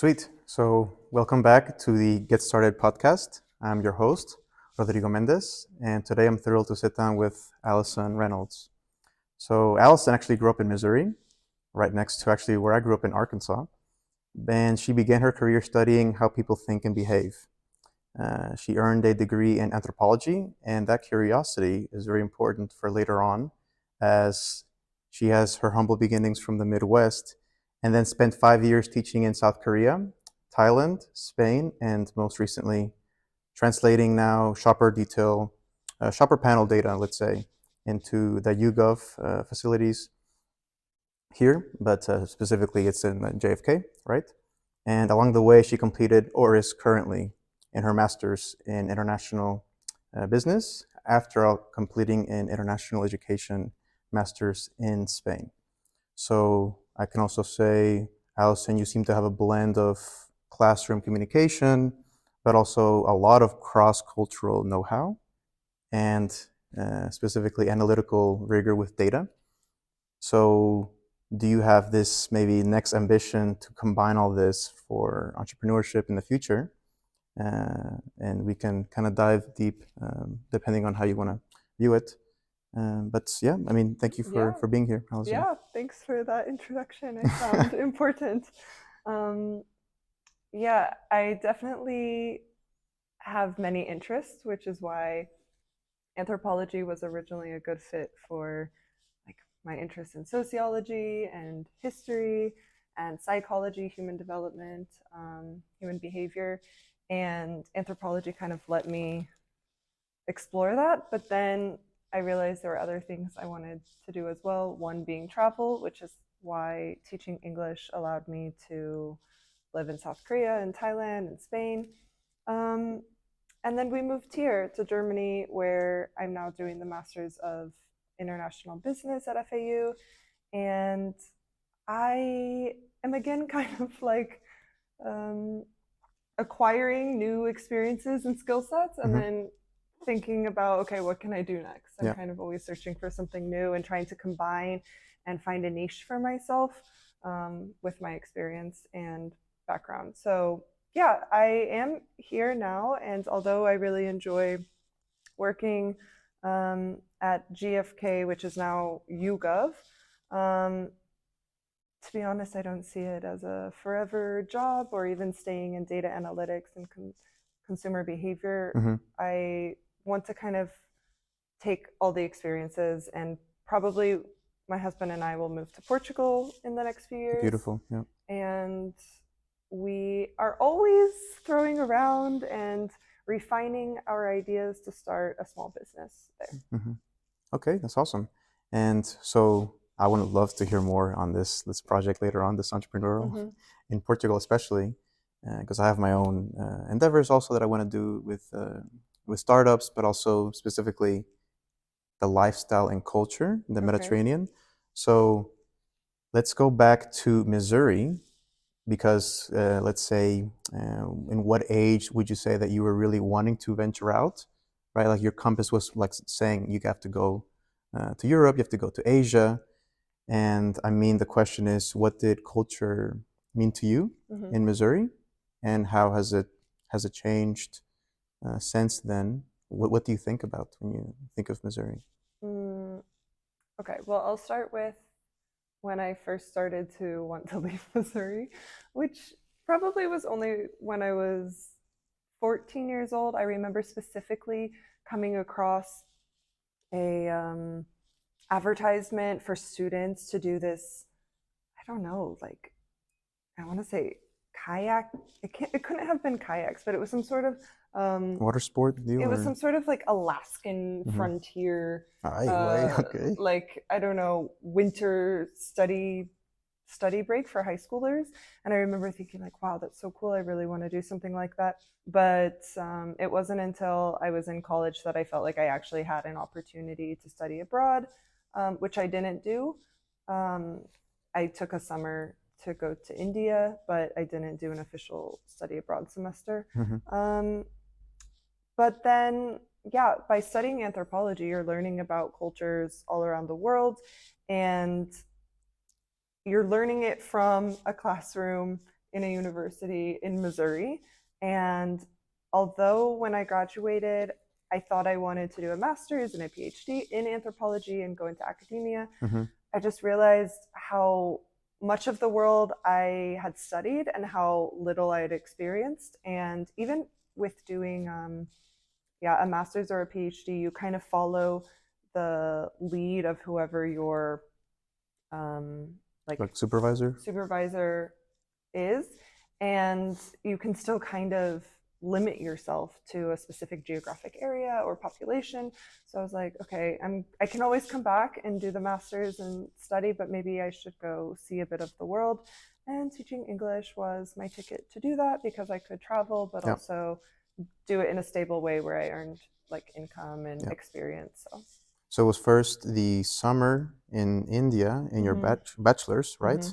Sweet. So, welcome back to the Get Started podcast. I'm your host, Rodrigo Mendez, and today I'm thrilled to sit down with Alison Reynolds. So, Alison actually grew up in Missouri, right next to actually where I grew up in Arkansas, and she began her career studying how people think and behave. She earned a degree in anthropology, and that curiosity is very important for later on, as she has her humble beginnings from the Midwest and then spent 5 years teaching in South Korea, Thailand, Spain, and most recently translating now shopper panel data, let's say, into the YouGov facilities here, but specifically it's in JFK, right? And along the way, she completed or is currently in her master's in international business after completing an international education master's in Spain. So I can also say, Alison, you seem to have a blend of classroom communication, but also a lot of cross-cultural know-how and specifically analytical rigor with data. So do you have this maybe next ambition to combine all this for entrepreneurship in the future? And we can kind of dive deep depending on how you want to view it. But yeah, I mean, thank you for being here, Alison. Yeah, thanks for that introduction. It sounds important. Yeah, I definitely have many interests, which is why anthropology was originally a good fit for like my interest in sociology and history and psychology, human development, human behavior, and anthropology kind of let me explore that. But then I realized there were other things I wanted to do as well. One being travel, which is why teaching English allowed me to live in South Korea and Thailand and Spain. Um, and then we moved here to Germany, where I'm now doing the Masters of International Business at FAU. And I am again kind of like um, acquiring new experiences and skill sets, and then thinking about, okay, what can I do next? I'm kind of always searching for something new and trying to combine and find a niche for myself with my experience and background. So yeah, I am here now, and although I really enjoy working at GFK, which is now YouGov, to be honest, I don't see it as a forever job or even staying in data analytics and consumer behavior. I want to kind of take all the experiences, and probably my husband and I will move to Portugal in the next few years. Beautiful, yeah. And we are always throwing around and refining our ideas to start a small business there. Okay, that's awesome. And so I would love to hear more on this project later on, this entrepreneurial in Portugal, especially because I have my own endeavors also that I want to do with startups, but also specifically the lifestyle and culture in the Mediterranean. So let's go back to Missouri, because let's say, in what age would you say that you were really wanting to venture out, right? Like your compass was like saying you have to go to Europe, you have to go to Asia. And I mean, the question is, what did culture mean to you in Missouri, and how has it changed since then? What do you think about when you think of Missouri? Okay, well, I'll start with when I first started to want to leave Missouri, which probably was only when I was 14 years old. I remember specifically coming across a advertisement for students to do this, I don't know, like, I want to say kayak. It couldn't have been kayaks, but it was some sort of water sport deal? It was some sort of like Alaskan frontier, Okay. like, I don't know, winter study break for high schoolers. And I remember thinking like, wow, that's so cool. I really want to do something like that. But it wasn't until I was in college that I felt like I actually had an opportunity to study abroad, which I didn't do. I took a summer to go to India, but I didn't do an official study abroad semester. But then, yeah, by studying anthropology, you're learning about cultures all around the world, and you're learning it from a classroom in a university in Missouri. And although when I graduated, I thought I wanted to do a master's and a PhD in anthropology and go into academia, Mm-hmm. I just realized how much of the world I had studied and how little I had experienced. And even with doing a master's or a PhD, you kind of follow the lead of whoever your like supervisor. supervisor is, and you can still kind of limit yourself to a specific geographic area or population. So I was like, okay, I can always come back and do the master's and study, but maybe I should go see a bit of the world. And teaching English was my ticket to do that because I could travel, but Yeah. also do it in a stable way where I earned like income and experience. So it was first the summer in India in your bachelor's, right?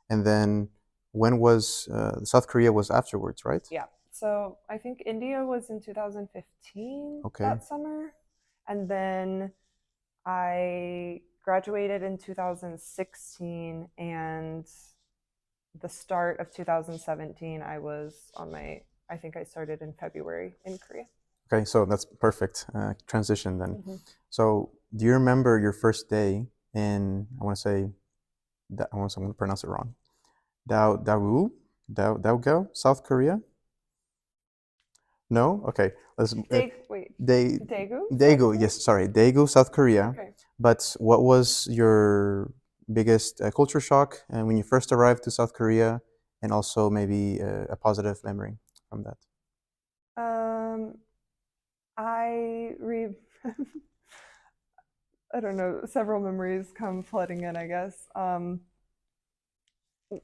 And then when was South Korea was afterwards, right? Yeah. So I think India was in 2015 that summer. And then I graduated in 2016, and the start of 2017, I think I started in February in Korea. Okay, so that's perfect transition then. So do you remember your first day in, I'm going to pronounce it wrong, Daegu, South Korea? No? Okay. Daegu, yes, sorry. Daegu, South Korea. Okay. But what was your biggest culture shock when you first arrived to South Korea, and also maybe a positive memory from that? I don't know, several memories come flooding in, I guess.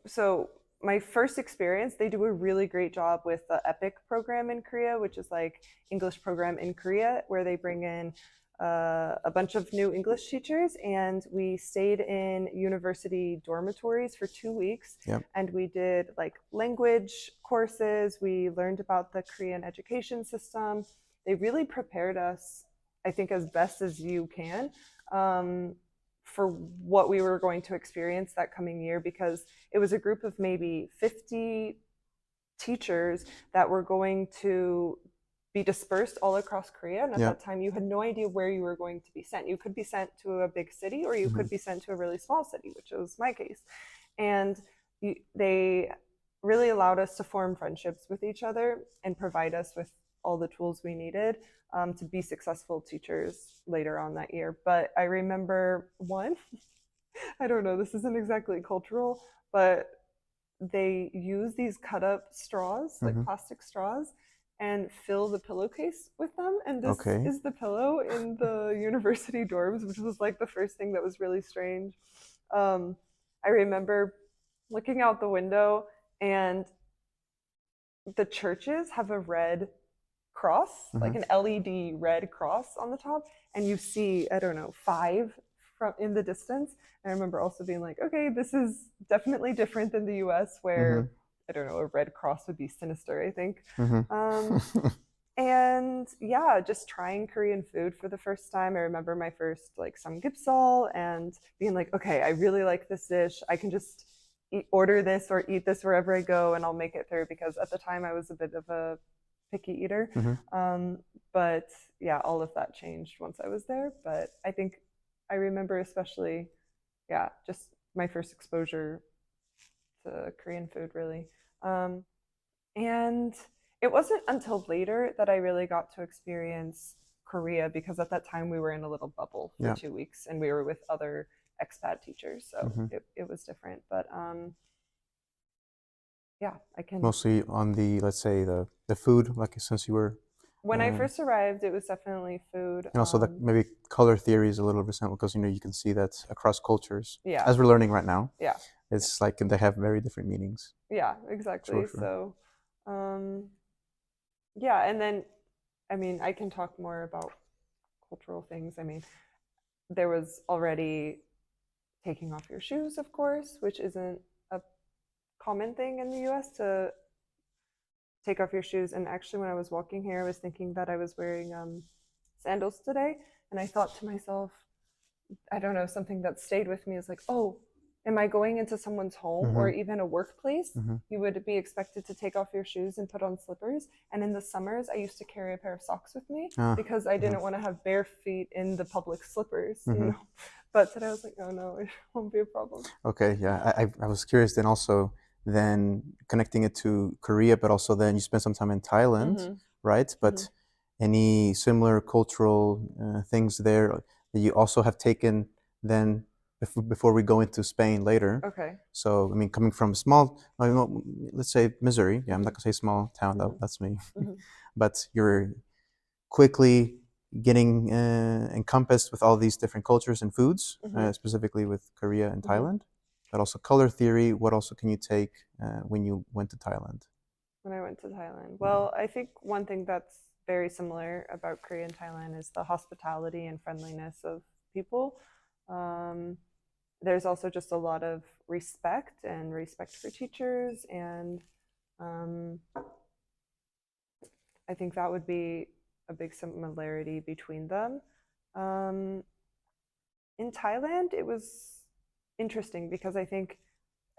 So my first experience, they do a really great job with the EPIC program in Korea, which is like English program in Korea, where they bring in a bunch of new English teachers, and we stayed in university dormitories for 2 weeks. Yep. And we did like language courses. We learned about the Korean education system. They really prepared us, I think, as best as you can for what we were going to experience that coming year, because it was a group of maybe 50 teachers that were going to be dispersed all across Korea. And at that time, you had no idea where you were going to be sent. You could be sent to a big city, or you could be sent to a really small city, which was my case. And they really allowed us to form friendships with each other and provide us with all the tools we needed to be successful teachers later on that year. But I remember one, I don't know, this isn't exactly cultural, but they use these cut up straws, like plastic straws, and fill the pillowcase with them. And this is the pillow in the university dorms, which was like the first thing that was really strange. I remember looking out the window, and the churches have a red cross, like an LED red cross on the top, and you see, I don't know, 5 from in the distance. And I remember also being like, okay, this is definitely different than the US, where I don't know, a red cross would be sinister, I think. And yeah, just trying Korean food for the first time. I remember my first like samgyeopsal and being like, okay, I really like this dish. I can just order this or eat this wherever I go, and I'll make it through, because at the time I was a bit of a picky eater. But yeah, all of that changed once I was there. But I think I remember especially, yeah, just my first exposure to Korean food, really. And it wasn't until later that I really got to experience Korea, because at that time we were in a little bubble for 2 weeks, and we were with other expat teachers, so it was different. But yeah, I can mostly on the, let's say, the food, like since you were when I first arrived, it was definitely food. and also the maybe color theory is a little resentful, because you can see that across cultures, Yeah. as we're learning right now. Yeah. It's like they have very different meanings. Yeah, exactly. Sure. So yeah, and then I mean, I can talk more about cultural things. I mean, there was already taking off your shoes, of course, which isn't a common thing in the US to take off your shoes. And actually, when I was walking here, I was thinking that I was wearing sandals today, and I thought to myself, I don't know, something that stayed with me is like, oh, am I going into someone's home or even a workplace? You would be expected to take off your shoes and put on slippers. And in the summers, I used to carry a pair of socks with me because I didn't want to have bare feet in the public slippers, you know. But today I was like, oh no, it won't be a problem. Okay, yeah. I was curious then also then connecting it to Korea, but also then you spent some time in Thailand, right? But any similar cultural things there that you also have taken then before we go into Spain later? Okay. So, I mean, coming from a small, let's say Missouri. Yeah, I'm not gonna say small town, that's me. But you're quickly getting encompassed with all these different cultures and foods, specifically with Korea and Thailand, but also color theory. What also can you take when you went to Thailand? When I went to Thailand, well, I think one thing that's very similar about Korea and Thailand is the hospitality and friendliness of people. There's also just a lot of respect and respect for teachers, and I think that would be a big similarity between them. In Thailand, it was interesting because I think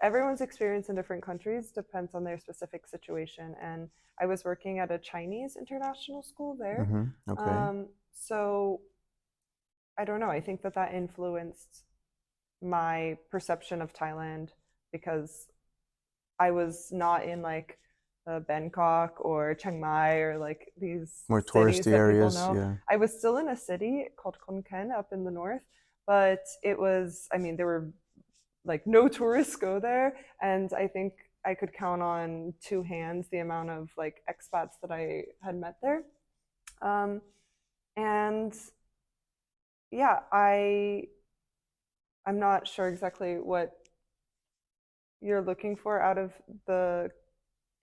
everyone's experience in different countries depends on their specific situation. And I was working at a Chinese international school there. Okay. So I don't know. I think that that influenced my perception of Thailand because I was not in like Bangkok or Chiang Mai or like these More cities touristy that people areas, know. yeah. I was still in a city called Khon Kaen up in the north, but it was, I mean, there were like no tourists go there, and I think I could count on two hands the amount of like expats that I had met there. And yeah, I'm not sure exactly what you're looking for out of the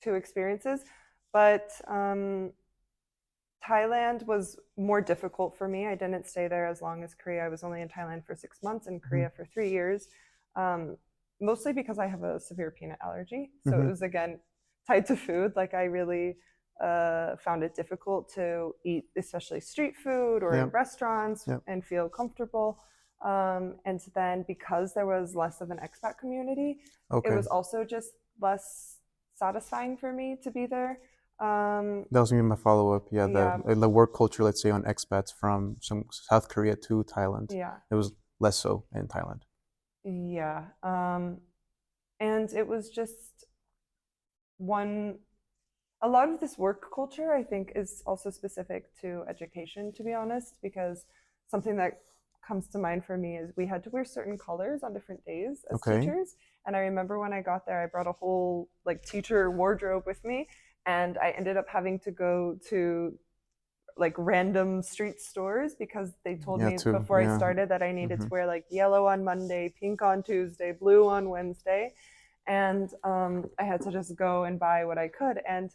two experiences, but Thailand was more difficult for me. I didn't stay there as long as Korea. I was only in Thailand for 6 months and Korea for 3 years, mostly because I have a severe peanut allergy. So it was, again, tied to food. Like I really found it difficult to eat, especially street food or in restaurants, and feel comfortable. And then because there was less of an expat community, it was also just less satisfying for me to be there. That was gonna be my follow-up. Yeah, the work culture, let's say, on expats from some South Korea to Thailand. Yeah. It was less so in Thailand. Yeah. And it was just a lot of this work culture, I think, is also specific to education, to be honest, because something that comes to mind for me is we had to wear certain colors on different days as teachers. And I remember when I got there, I brought a whole like teacher wardrobe with me, and I ended up having to go to like random street stores because they told me before I started that I needed to wear like yellow on Monday, pink on Tuesday, blue on Wednesday. And I had to just go and buy what I could. And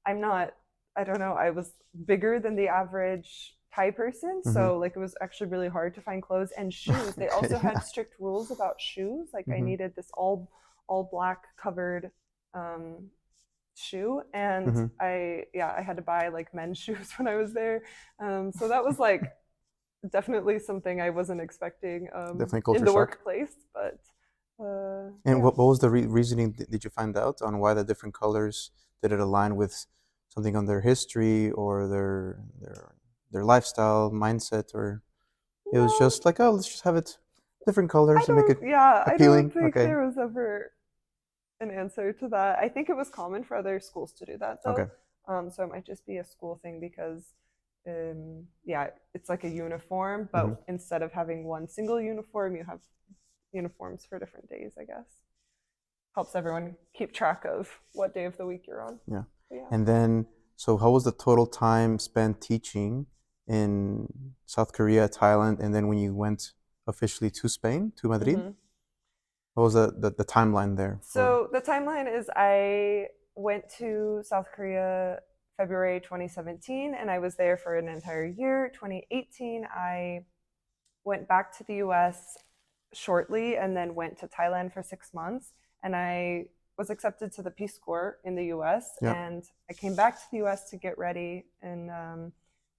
I don't know, I was bigger than the average Thai person. So like it was actually really hard to find clothes and shoes. They also had strict rules about shoes. Like I needed this all black covered shoe, and I had to buy like men's shoes when I was there. So that was like definitely something I wasn't expecting Definitely culture in the shock. workplace. But and what was the reasoning? Did you find out on why the different colors, did it align with something on their history or their lifestyle mindset, or it was just like, oh, let's just have it different colors and make it I don't appealing? think there was ever an answer to that. I think it was common for other schools to do that though. So it might just be a school thing because it's like a uniform, but instead of having one single uniform, you have uniforms for different days, I guess. Helps everyone keep track of what day of the week you're on. Yeah. Yeah. And then, so how was the total time spent teaching in South Korea, Thailand, and then when you went officially to Spain, to Madrid? What was the timeline there? So the timeline is I went to South Korea February 2017, and I was there for an entire year. 2018, I went back to the US shortly and then went to Thailand for 6 months. And I was accepted to the Peace Corps in the US. And I came back to the US to get ready and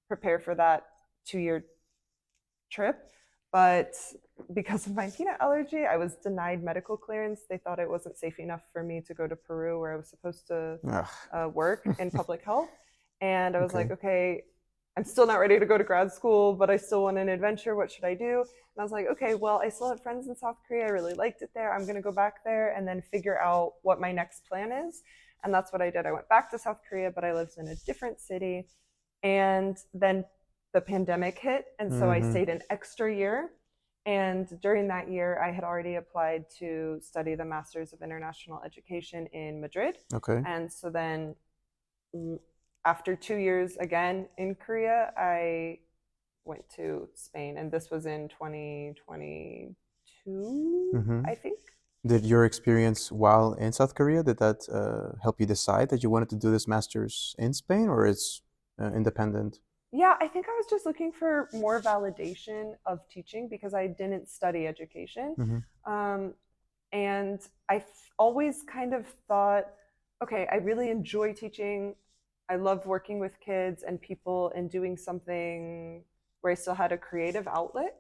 prepare for that 2-year trip. but because of my peanut allergy, I was denied medical clearance. They thought it wasn't safe enough for me to go to Peru, where I was supposed to work in public health. And I was like, okay, I'm still not ready to go to grad school, but I still want an adventure. What should I do? And I was like, okay, well, I still have friends in South Korea. I really liked it there. I'm going to go back there and then figure out what my next plan is. And that's what I did. I went back to South Korea, but I lived in a different city. And then the pandemic hit. And so I stayed an extra year. And during that year, I had already applied to study the Masters of International Education in Madrid. Okay. And so then after 2 years again in Korea, I went to Spain. And this was in 2022, I think. Did your experience while in South Korea, did that help you decide that you wanted to do this master's in Spain, or it's independent? Yeah, I think I was just looking for more validation of teaching because I didn't study education. And I always kind of thought, okay, I really enjoy teaching. I love working with kids and people and doing something where I still had a creative outlet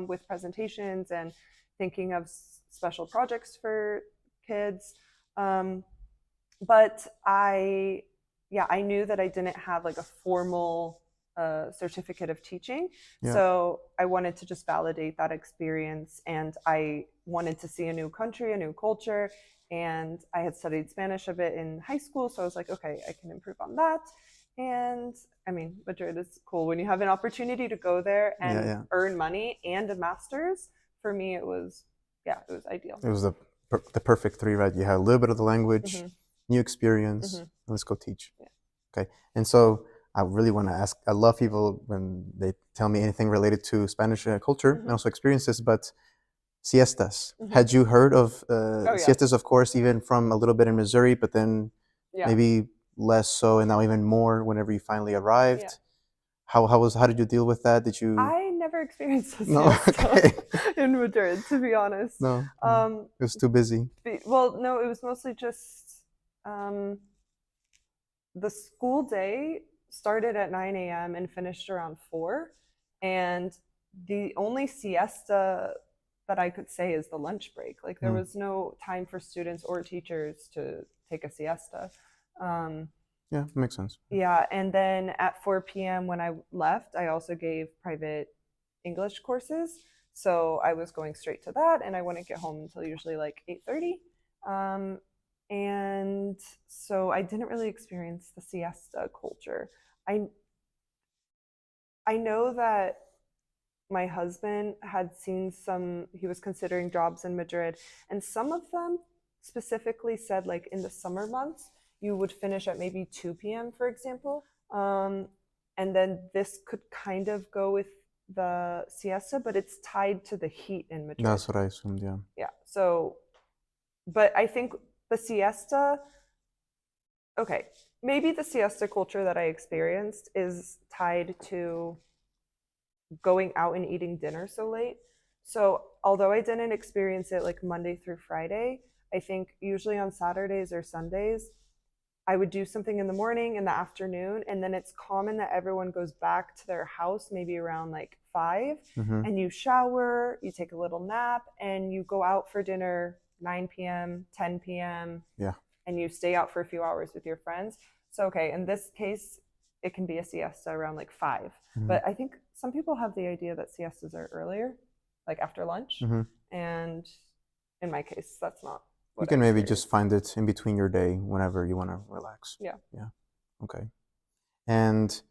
with presentations and thinking of special projects for kids. But I knew that I didn't have like a formal certificate of teaching. So I wanted to just validate that experience, and I wanted to see a new country, a new culture. And I had studied Spanish a bit in high school, so I was like, okay, I can improve on that. And I mean, Madrid is cool when you have an opportunity to go there and earn money and a master's. For me, it was ideal. It was the perfect three, right? You had a little bit of the language, new experience. Let's go teach. Okay, and so I really want to ask. I love people when they tell me anything related to Spanish culture and also experiences, but siestas. Had you heard of siestas? Of course, even from a little bit in Missouri, but then maybe less so, and now even more whenever you finally arrived. How did you deal with that? Did you? I never experienced a siesta in Madrid, to be honest. No, it was too busy. Well, no, it was mostly just the school day started at 9 a.m. and finished around 4. And the only siesta that I could say is the lunch break. Like there was no time for students or teachers to take a siesta. Yeah, makes sense. Yeah, and then at 4 p.m. when I left, I also gave private English courses. So I was going straight to that, and I wouldn't get home until usually like 8:30. And so I didn't really experience the siesta culture. I know that my husband had seen he was considering jobs in Madrid, and some of them specifically said like in the summer months, you would finish at maybe 2 p.m., for example. And then this could kind of go with the siesta, but it's tied to the heat in Madrid. That's what I assumed, yeah. Yeah, so, but I think the siesta, okay, maybe the siesta culture that I experienced is tied to going out and eating dinner so late. So although I didn't experience it like Monday through Friday, I think usually on Saturdays or Sundays, I would do something in the morning, in the afternoon, and then it's common that everyone goes back to their house maybe around like 5, and you shower, you take a little nap, and you go out for dinner 9 p.m., 10 p.m., and you stay out for a few hours with your friends. So, okay, in this case, it can be a siesta around like 5. But I think some people have the idea that siestas are earlier, like after lunch. And in my case, that's not what you can maybe just find it in between your day whenever you want to relax. Yeah. Okay. And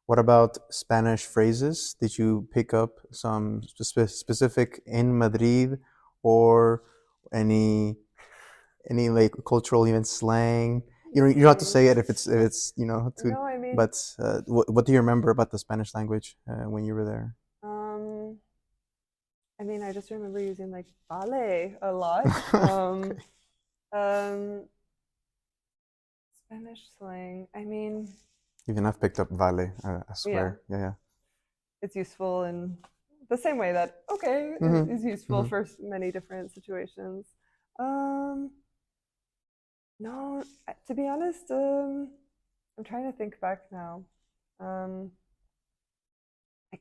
what about Spanish phrases? Did you pick up some specific in Madrid, or any like cultural even slang? You don't have to say it if it's No, I mean, but what do you remember about the Spanish language when you were there? I mean, I just remember using like vale a lot. Spanish slang. I mean, even I've picked up vale. I swear. Yeah. It's useful in the same way that is useful for many different situations. No, to be honest, I'm trying to think back now. I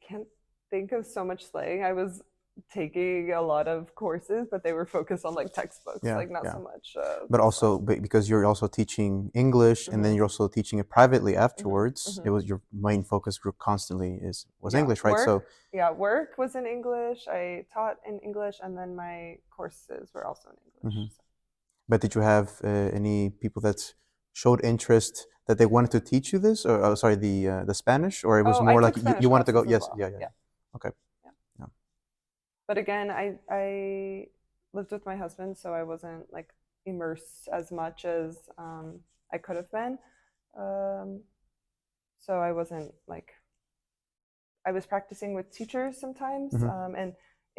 can't think of so much slang. I was taking a lot of courses, but they were focused on like textbooks, Yeah, like not yeah. so much But also slang. because you're also teaching English and then Hmm. you're also teaching it privately Hmm. afterwards, it Hmm. was your main focus group constantly was Yeah, English, right? work. So, Yeah, work was in English. I taught in English, and then my courses were also in mhm. English. So. But did you have any people that showed interest that they wanted to teach you this, or oh, sorry, the Spanish, or it was Oh, I more like took Spanish you wanted to go? classes as Yes, well. yeah, yeah, Yeah, yeah. Okay, yeah. yeah. But again, I lived with my husband, so I wasn't like immersed as much as I could have been. Um, so I wasn't like I was practicing with teachers sometimes, Hmm. and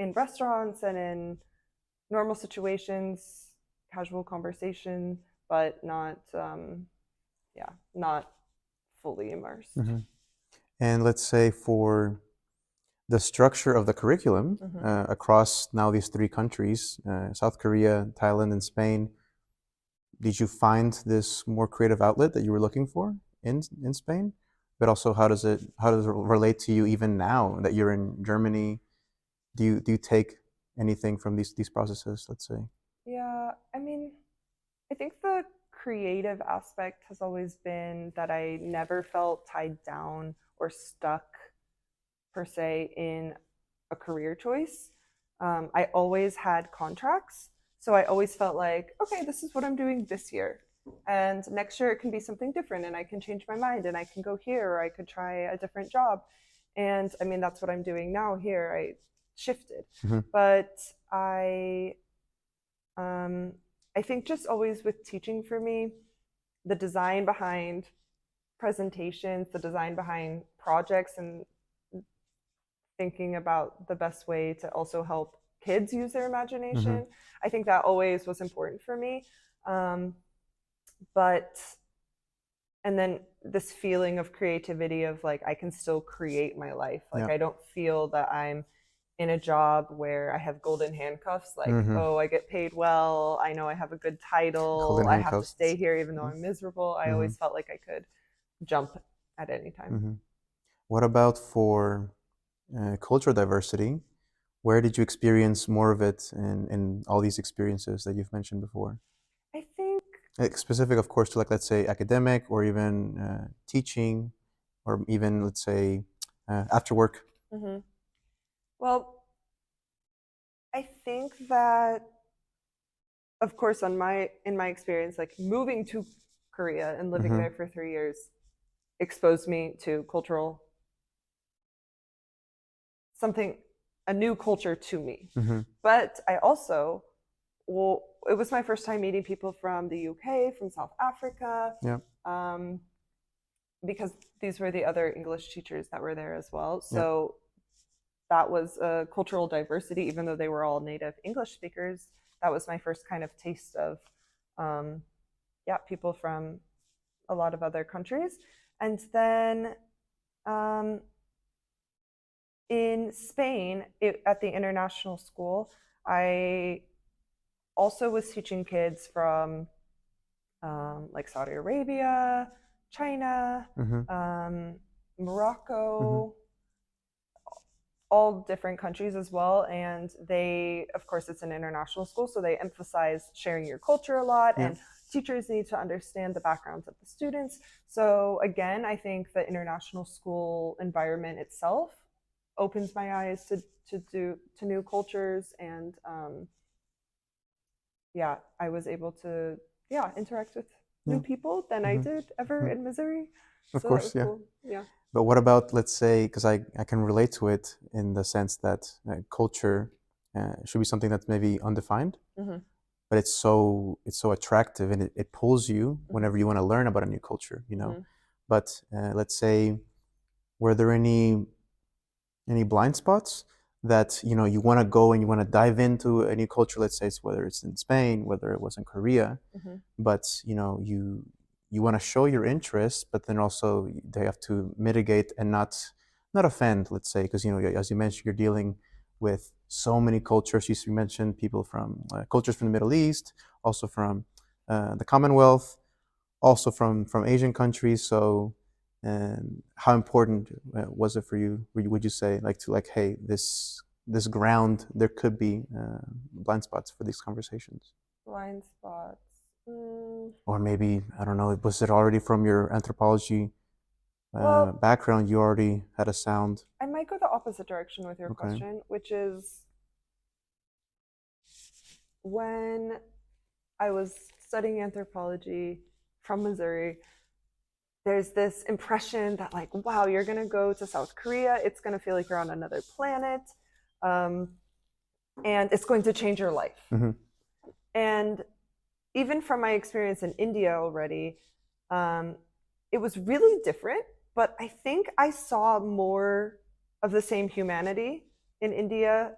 in restaurants and in normal situations, casual conversation, but not yeah, not fully immersed. Hmm. And let's say for the structure of the curriculum Mm-hmm. across now these three countries, South Korea, Thailand, and Spain, did you find this more creative outlet that you were looking for in Spain? But also, how does it relate to you even now that you're in Germany? Do you take anything from these processes? Let's say. Yeah, I mean, I think the creative aspect has always been that I never felt tied down or stuck per se in a career choice. I always had contracts. So I always felt like, okay, this is what I'm doing this year. And next year it can be something different and I can change my mind and I can go here or I could try a different job. And I mean, that's what I'm doing now here. I shifted. Mm-hmm. But um, I think just always with teaching for me, the design behind presentations, the design behind projects, and thinking about the best way to also help kids use their Mm-hmm. imagination. I think that always was important for me. Um, but, and then this feeling of creativity of like, I can still create my life. Like, Yeah. I don't feel that I'm in a job where I have golden handcuffs, like, Mm-hmm. oh, I get paid well, I know I have a good title, Golden I have to handcuffs. stay here even though I'm miserable. I Mm-hmm. always felt like I could jump at any time. Mm-hmm. What about for cultural diversity? Where did you experience more of it in all these experiences that you've mentioned before? I think, Like specific, of course, to like let's say academic or even teaching, or even let's say after work. mm-hmm. Well, I think that, of course, in my experience, like moving to Korea and living Mm-hmm. there for 3 years exposed me to cultural something, a new culture to me. Mm-hmm. But I also, well, it was my first time meeting people from the UK, from South Africa, Yeah. um, because these were the other English teachers that were there as well. Yeah. So that was a cultural diversity, even though they were all native English speakers. That was my first kind of taste of, um, yeah, people from a lot of other countries. And then um, in Spain, at the international school, I also was teaching kids from like Saudi Arabia, China, Mm-hmm. Mm-hmm. Morocco, all different countries as well. And they, of course, it's an international school, so they emphasize sharing your culture a lot. Yeah. And teachers need to understand the backgrounds of the students. So, again, I think the international school environment itself opens my eyes to new cultures. And yeah, I was able to, yeah, interact with new Yeah. people than I Mm-hmm. did ever Mm-hmm. in Missouri. Of So that course, was yeah. cool. Yeah. But what about, let's say, because I can relate to it in the sense that culture should be something that's maybe undefined, Mm-hmm. but it's so attractive and it pulls you Mm-hmm. whenever you want to learn about a new culture, Mm-hmm. But let's say, were there any blind spots that you want to go and you want to dive into a new culture? Let's say whether it's in Spain, whether it was in Korea, Mm-hmm. but you want to show your interest, but then also they have to mitigate and not offend, let's say, because as you mentioned, you're dealing with so many cultures. You mentioned people from cultures from the Middle East, also from the Commonwealth, also from Asian countries. So And how important was it for you? Would you say like to like, hey, this ground, there could be blind spots for these conversations? Blind spots. Or maybe, I don't know, was it already from your anthropology Well, background? You already had a sound. I might go the opposite direction with your Okay. question, which is when I was studying anthropology from Missouri, there's this impression that, like, wow, you're going to go to South Korea, it's going to feel like you're on another planet, um, and it's going to change your life. Mm-hmm. And even from my experience in India already, um, it was really different, but I think I saw more of the same humanity in India.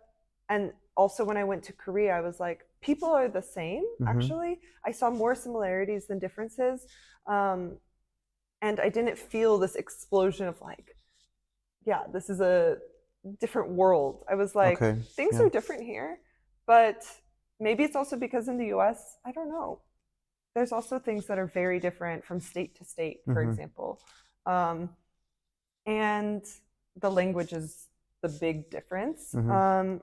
And also when I went to Korea, I was like, people are the same, Mm-hmm. actually. I saw more similarities than differences. Um, and I didn't feel this explosion of like, yeah, this is a different world. I was like, Okay. things Yeah. are different here, but maybe it's also because in the US, I don't know. There's also things that are very different from state to state, for Mm-hmm. example. Um, and the language is the big difference. Mm-hmm.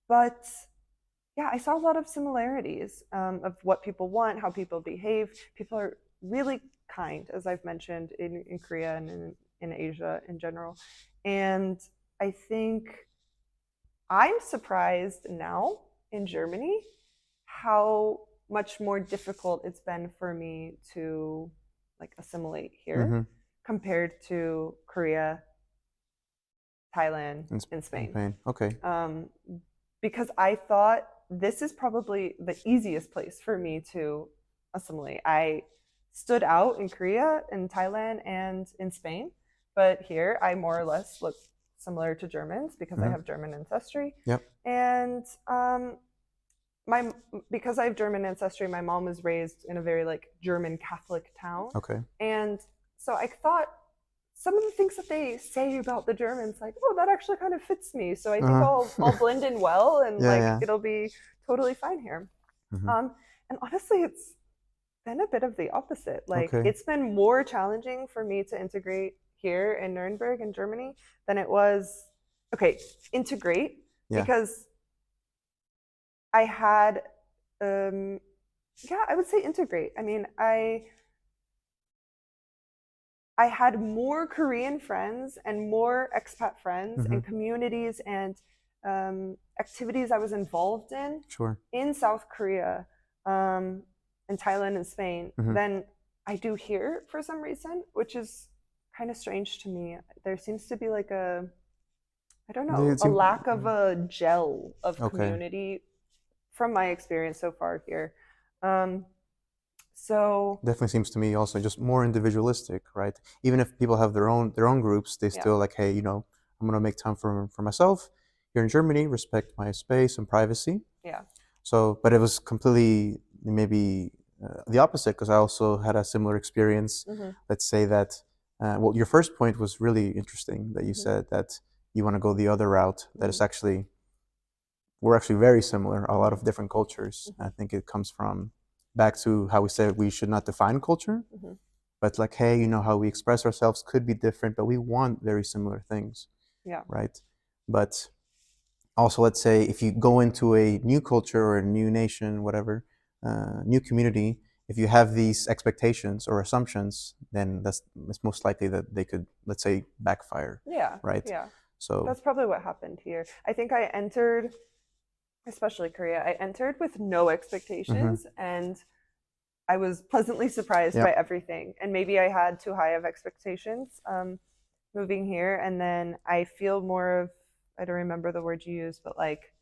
But yeah, I saw a lot of similarities of what people want, how people behave. People are really kind, as I've mentioned, in Korea and in Asia in general. And I think I'm surprised now in Germany how much more difficult it's been for me to like assimilate here Mm-hmm. compared to Korea, Thailand, and In Spain. pain. Okay. Um, because I thought this is probably the easiest place for me to assimilate. I stood out in Korea, in Thailand, and in Spain, but here I more or less look similar to Germans because I Mm-hmm. have German ancestry. Yep. And my because I have German ancestry, my mom was raised in a very like German Catholic town, Okay. and so I thought some of the things that they say about the Germans, like, oh, that actually kind of fits me. So I think I'll Uh-huh. blend in well, and Yeah, like yeah. it'll be totally fine here. Mm-hmm. And honestly, it's been a bit of the opposite. Like Okay. it's been more challenging for me to integrate here in Nuremberg in Germany than it was integrate Yeah. because I had um, yeah, I would say integrate. I mean, I had more Korean friends and more expat friends Mm-hmm. and communities and activities I was involved Sure. in South Korea, in Thailand and Spain Mm-hmm. than I do here for some reason, which is kind of strange to me. There seems to be like I don't They know, a seem lack of a gel of okay. community from my experience so far here. Um, so Definitely seems to me also just more individualistic, right? Even if people have their own groups, they yeah, still like, hey, I'm gonna make time for myself. Here in Germany, respect my space and privacy. yeah. So, but it was completely maybe the opposite because I also had a similar experience. Hmm. Let's say that, well, your first point was really interesting that you Hmm. said that you want to go the other route. That Hmm. is actually, we're actually very similar, a lot Hmm. of different cultures. Hmm. I think it comes from back to how we said we should not define culture, Hmm. but like, hey, how we express ourselves could be different, but we want very similar things, Yeah. right? But also, let's say if you go into a new culture or a new nation, whatever, new community, if you have these expectations or assumptions, then it's most likely that they could, let's say, backfire, Yeah. right? Yeah. So, That's probably what happened here. I think I entered, especially Korea, I entered with no mm-hmm, expectations and I was pleasantly surprised yeah, by everything. And maybe I had too high of expectations moving here. And then I feel more of, I don't remember the word you used, but like,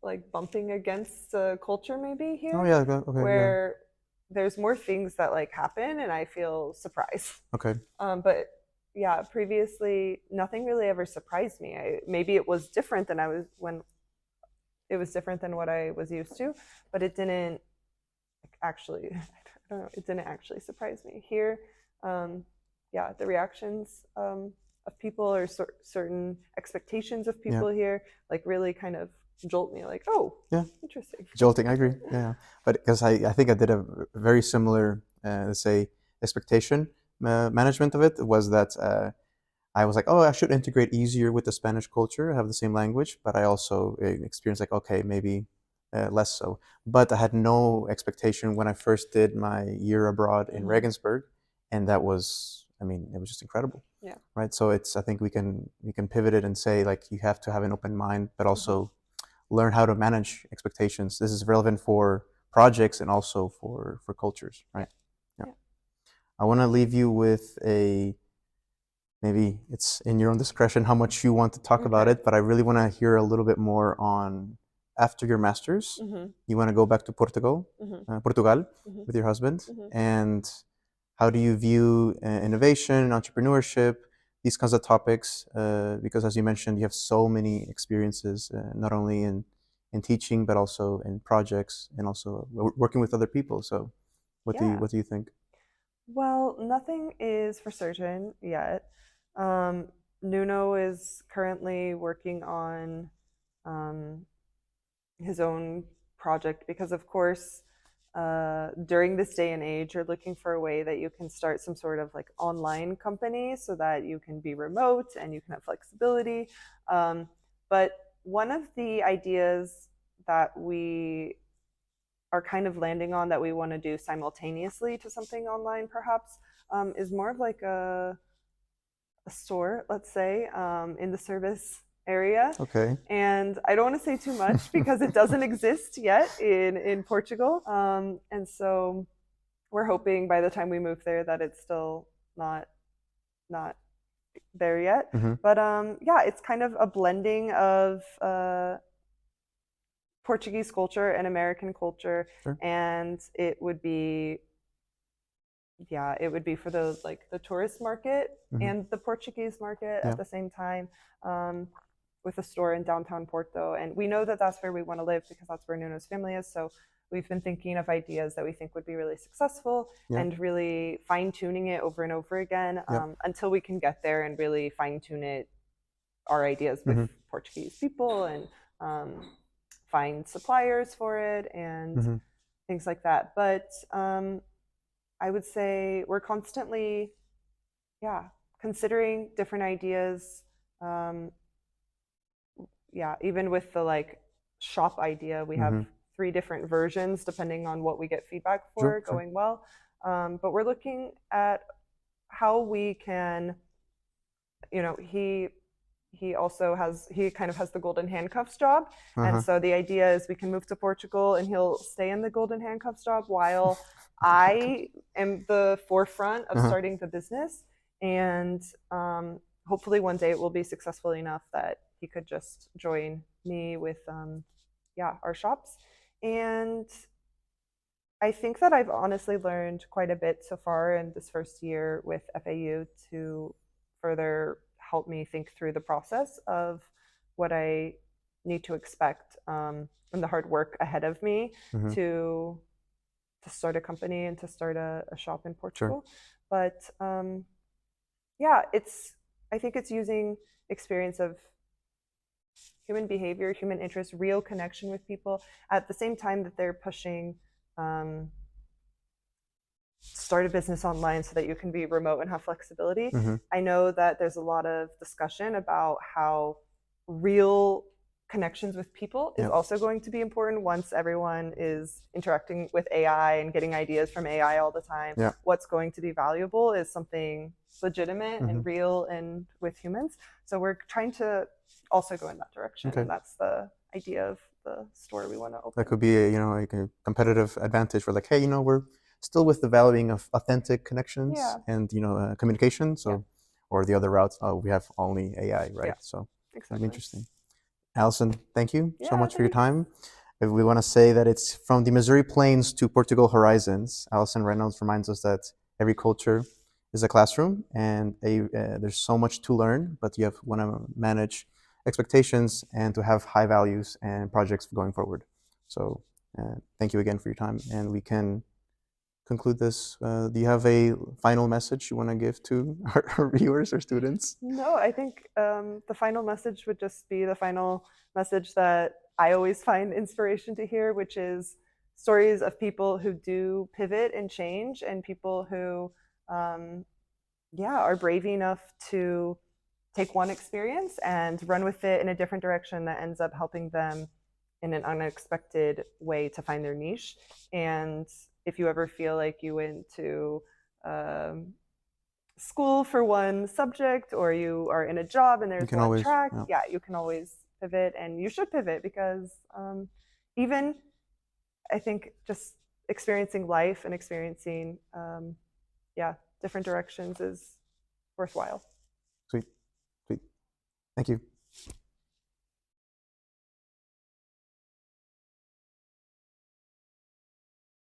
like bumping against culture maybe oh here, yeah, okay, yeah, where there's more things that like happen and I feel surprised. okay, But yeah, previously nothing really ever surprised me. Maybe it was different than I was when it was different than what I was used to, but it didn't actually. I don't know. It didn't actually surprise me here. Um, yeah, the reactions of people or certain expectations of yeah, people here, like really kind of jolt me like, oh, Yeah. interesting. Jolting, I agree. Yeah, but because I think I did a very similar, let's say, expectation management of it was that I was like, oh, I should integrate easier with the Spanish culture, have the same language, but I also experienced like, okay, maybe less so. But I had no expectation when I first did my year abroad in Regensburg, and that was, I mean, it was just incredible. Yeah. Right. So it's, I think we can pivot it and say like you have to have an open mind, but also learn how to manage expectations. This is relevant for projects and also for cultures, right? Yeah. I want to leave you with a, maybe it's in your own discretion how much you want to talk about it, but I really want to hear a little bit more on after your master's. You want to go back to Portugal with your husband, and how do you view innovation, entrepreneurship, these kinds of topics? Because as you mentioned, you have so many experiences, not only in teaching but also in projects and also working with other people. So, what do you think? Well, nothing is for certain yet. Nuno is currently working on his own project because, of course, during this day and age, you're looking for a way that you can start some sort of like online company so that you can be remote and you can have flexibility. But one of the ideas that we are kind of landing on that we want to do simultaneously to something online, perhaps, is more of like a store, let's say, in the service area. Okay. And I don't want to say too much because it doesn't exist yet in Portugal. And so we're hoping by the time we move there that it's still not there yet. But yeah, it's kind of a blending of Portuguese culture and American culture, and it would be for the like the tourist market and the Portuguese market at the same time, with a store in downtown Porto. And we know that that's where we want to live because that's where Nuno's family is. So we've been thinking of ideas that we think would be really successful and really fine tuning it over and over again until we can get there and really fine tune it, our ideas with Portuguese people, and find suppliers for it and things like that. But I would say we're constantly, considering different ideas. Even with the like shop idea, we have 3 different versions depending on what we get feedback for going well. But we're looking at how we can, he also has, he kind of has the golden handcuffs job. And so the idea is we can move to Portugal and he'll stay in the golden handcuffs job while I am the forefront of starting the business. And hopefully one day it will be successful enough that he could just join me with our shops. And I think that I've honestly learned quite a bit so far in this first year with FAU to further help me think through the process of what I need to expect, and the hard work ahead of me to start a company and to start a shop in Portugal. But I think it's using experience of human behavior, human interest, real connection with people at the same time that they're pushing start a business online so that you can be remote and have flexibility. I know that there's a lot of discussion about how real connections with people is also going to be important once everyone is interacting with AI and getting ideas from AI all the time. What's going to be valuable is something legitimate and real and with humans. So we're trying to also go in that direction, and that's the idea of the store we want to open. That could be like a competitive advantage for like, hey, we're still with the valuing of authentic connections and communication. So, or the other route, we have only AI, right? So, exactly. Interesting. Alison, thank you so much for your time. If we want to say that it's from the Missouri Plains to Portugal horizons, Alison Reynolds reminds us that every culture is a classroom, and there's so much to learn, but you want to manage expectations and to have high values and projects going forward. So thank you again for your time, and we can conclude this. Do you have a final message you want to give to our viewers or students? No, I think the final message would just be the final message that I always find inspiration to hear, which is stories of people who do pivot and change, and people who, are brave enough to take one experience and run with it in a different direction that ends up helping them in an unexpected way to find their niche. And if you ever feel like you went to school for one subject, or you are in a job and there's one track, you can always pivot, and you should pivot, because even I think just experiencing life and experiencing different directions is worthwhile. Sweet. Thank you.